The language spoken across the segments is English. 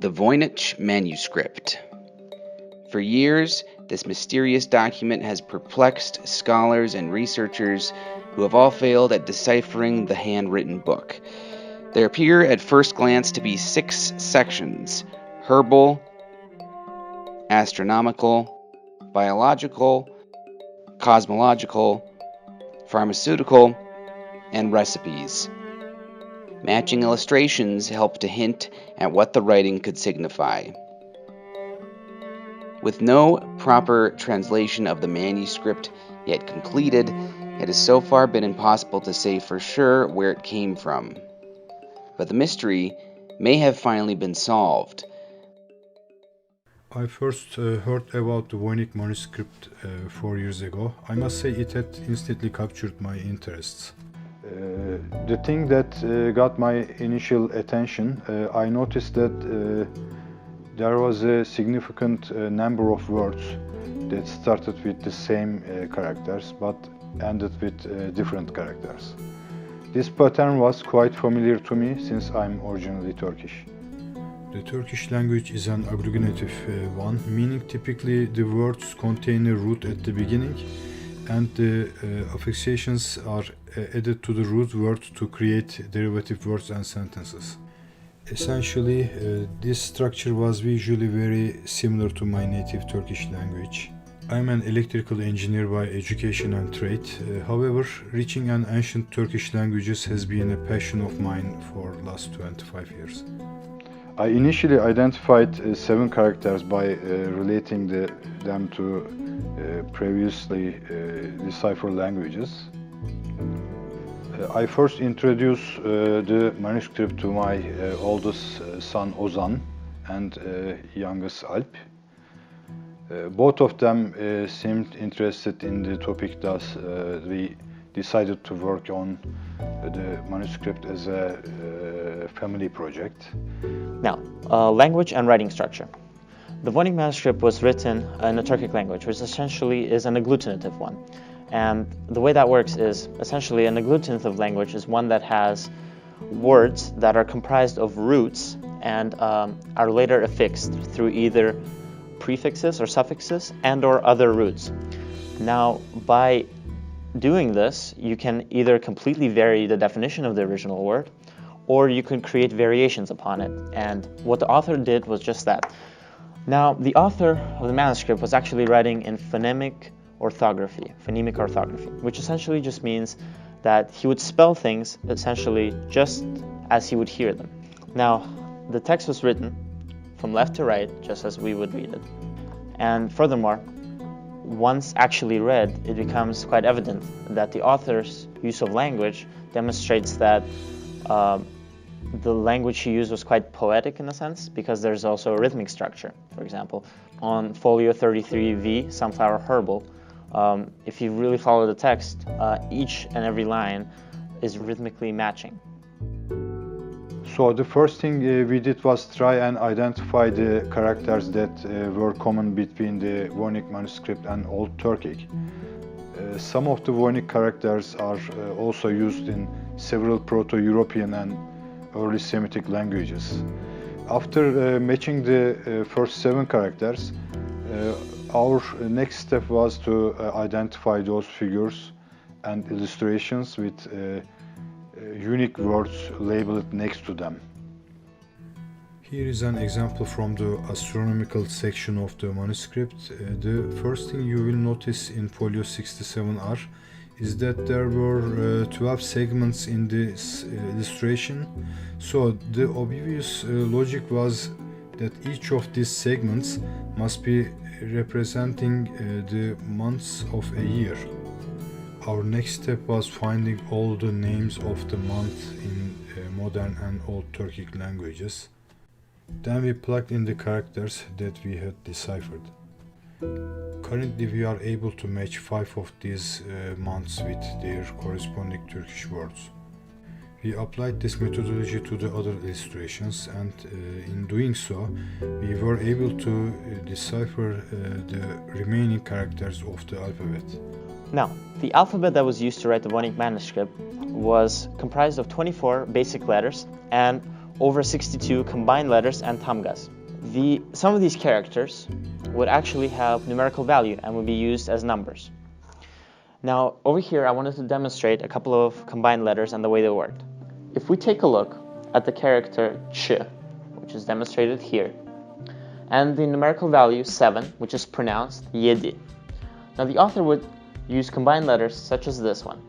The Voynich Manuscript. For years, this mysterious document has perplexed scholars and researchers who have all failed at deciphering the handwritten book. There appear at first glance to be 6 sections: herbal, astronomical, biological, cosmological, pharmaceutical, and recipes. Matching illustrations help to hint at what the writing could signify. With no proper translation of the manuscript yet completed, it has so far been impossible to say for sure where it came from. But the mystery may have finally been solved. I first heard about the Voynich Manuscript 4 years ago. I must say it had instantly captured my interests. The thing that got my initial attention, I noticed that there was a significant number of words that started with the same characters but ended with different characters. This pattern was quite familiar to me since I'm originally Turkish. The Turkish language is an agglutinative one, meaning typically the words contain a root at the beginning and the affixations are added to the root word to create derivative words and sentences. Essentially, this structure was visually very similar to my native Turkish language. I'm an electrical engineer by education and trade. However, reaching an ancient Turkish languages has been a passion of mine for the last 25 years. I initially identified 7 characters by relating them to previously deciphered languages. I first introduced the manuscript to my oldest son Ozan and youngest Alp. Both of them seemed interested in the topic, thus we decided to work on the manuscript as a family project. Now, language and writing structure. The Voynich Manuscript was written in a Turkic language, which essentially is an agglutinative one. And the way that works is, essentially, an agglutinative language is one that has words that are comprised of roots and are later affixed through either prefixes or suffixes and or other roots. Now, by doing this, you can either completely vary the definition of the original word, or you can create variations upon it. And what the author did was just that. Now, the author of the manuscript was actually writing in phonemic orthography, which essentially just means that he would spell things essentially just as he would hear them. Now, the text was written from left to right, just as we would read it. And furthermore, once actually read, it becomes quite evident that the author's use of language demonstrates that the language he used was quite poetic in a sense, because there's also a rhythmic structure. For example, on folio 33V, Sunflower Herbal, if you really follow the text, each and every line is rhythmically matching. So the first thing we did was try and identify the characters that were common between the Voynich manuscript and Old Turkic. Some of the Voynich characters are also used in several Proto-European and early Semitic languages. After matching the first 7 characters, our next step was to identify those figures and illustrations with unique words labeled next to them. Here is an example from the astronomical section of the manuscript. The first thing you will notice in folio 67R is that there were 12 segments in this illustration. So the obvious logic was that each of these segments must be representing the months of a year. Our next step was finding all the names of the month in modern and Old Turkic languages. Then we plugged in the characters that we had deciphered. Currently we are able to match 5 of these months with their corresponding Turkish words. We applied this methodology to the other illustrations, and in doing so, we were able to decipher the remaining characters of the alphabet. Now, the alphabet that was used to write the Voynich manuscript was comprised of 24 basic letters and over 62 combined letters and tamgas. Some of these characters would actually have numerical value and would be used as numbers. Now, over here, I wanted to demonstrate a couple of combined letters and the way they worked. If we take a look at the character ch, which is demonstrated here, and the numerical value 7, which is pronounced yedi. Now, the author would use combined letters such as this one,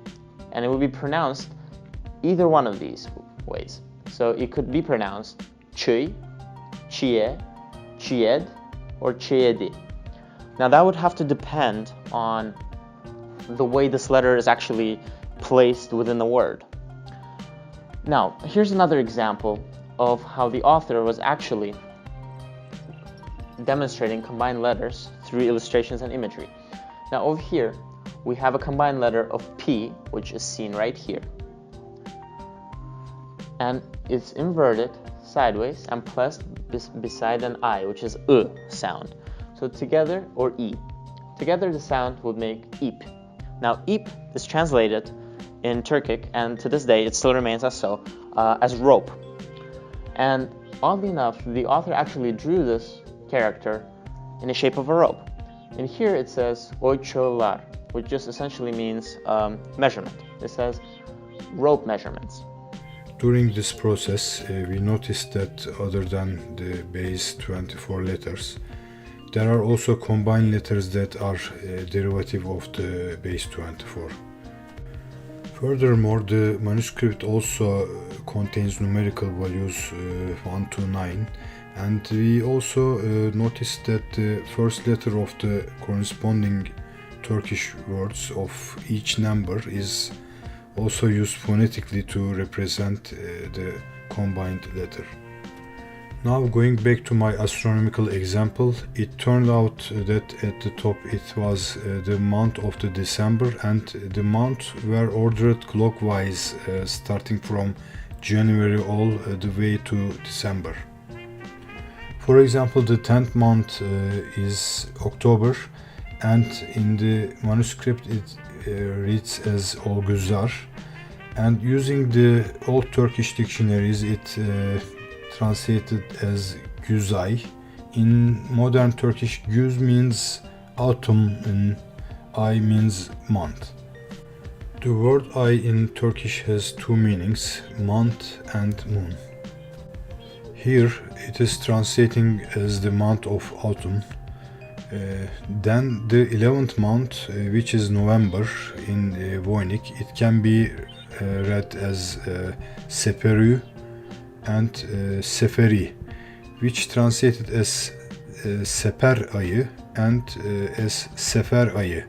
and it would be pronounced either one of these ways. So it could be pronounced chui, chie, chied, or chiedi. Now, that would have to depend on the way this letter is actually placed within the word. Now, here's another example of how the author was actually demonstrating combined letters through illustrations and imagery. Now, over here, we have a combined letter of P, which is seen right here. And it's inverted sideways and placed beside an I, which is sound. So together, or E. Together, the sound would make ip. Now, ip is translated in Turkic, and to this day, it still remains as so, as rope. And oddly enough, the author actually drew this character in the shape of a rope. And here it says oiçolar, which just essentially means measurement. It says rope measurements. During this process, we noticed that other than the base 24 letters, there are also combined letters that are a derivative of the base 24. Furthermore, the manuscript also contains numerical values 1 to 9, and we also noticed that the first letter of the corresponding Turkish words of each number is also used phonetically to represent the combined letter. Now, going back to my astronomical example, it turned out that at the top it was the month of the December, and the months were ordered clockwise starting from January all the way to December. For example, the 10th month is October, and in the manuscript it reads as Olguzar, and using the old Turkish dictionaries it translated as Güzay. In modern Turkish, Güz means autumn and Ay means month. The word Ay in Turkish has two meanings, month and moon. Here it is translating as the month of autumn. Then the 11th month, which is November in Voynich, it can be read as Seperu and Seferi, which translated as Seper ayı and as Sefer ayı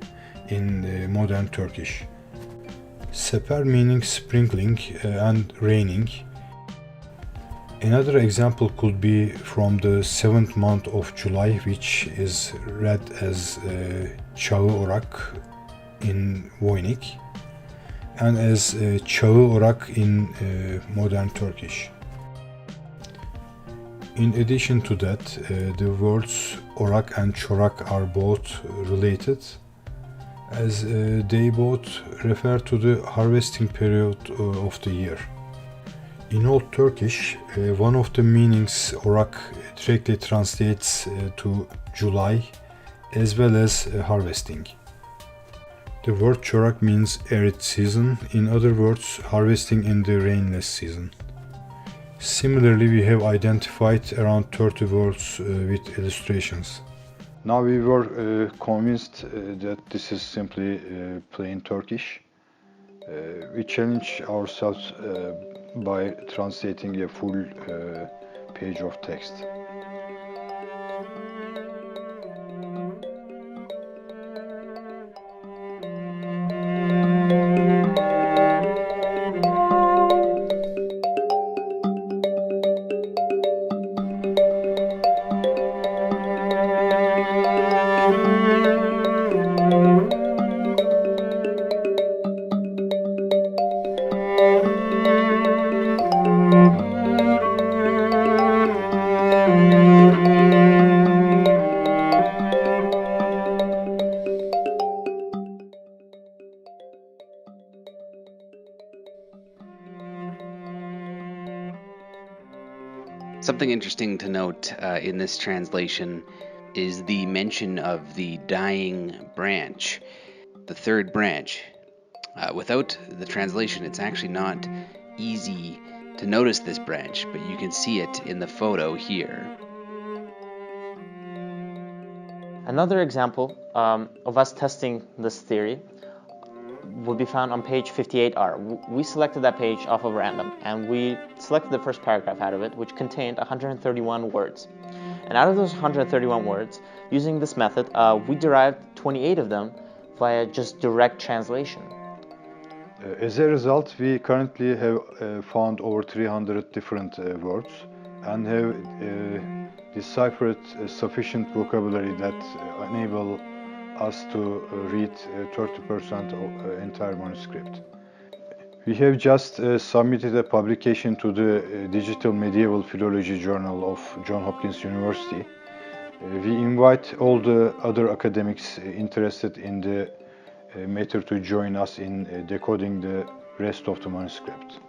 in modern Turkish. Seper meaning sprinkling and raining. Another example could be from the 7th month of July, which is read as Çağı Orak in Voynich and as Çağı Orak in modern Turkish. In addition to that, the words Orak and Çorak are both related, as they both refer to the harvesting period of the year. In Old Turkish, one of the meanings Orak directly translates to July as well as harvesting. The word Çorak means arid season, in other words, harvesting in the rainless season. Similarly, we have identified around 30 words with illustrations. Now we were convinced that this is simply plain Turkish. We challenge ourselves by translating a full page of text. Something interesting to note in this translation is the mention of the dying branch, the third branch. Without the translation, it's actually not easy to notice this branch, but you can see it in the photo here. Another example of us testing this theory will be found on page 58R. We selected that page off of random, and we selected the first paragraph out of it, which contained 131 words. And out of those 131 words, using this method, we derived 28 of them via just direct translation. As a result, we currently have found over 300 different words and have deciphered sufficient vocabulary that enable us to read 30% of entire manuscript. We have just submitted a publication to the Digital Medieval Philology Journal of John Hopkins University. We invite all the other academics interested in the matter to join us in decoding the rest of the manuscript.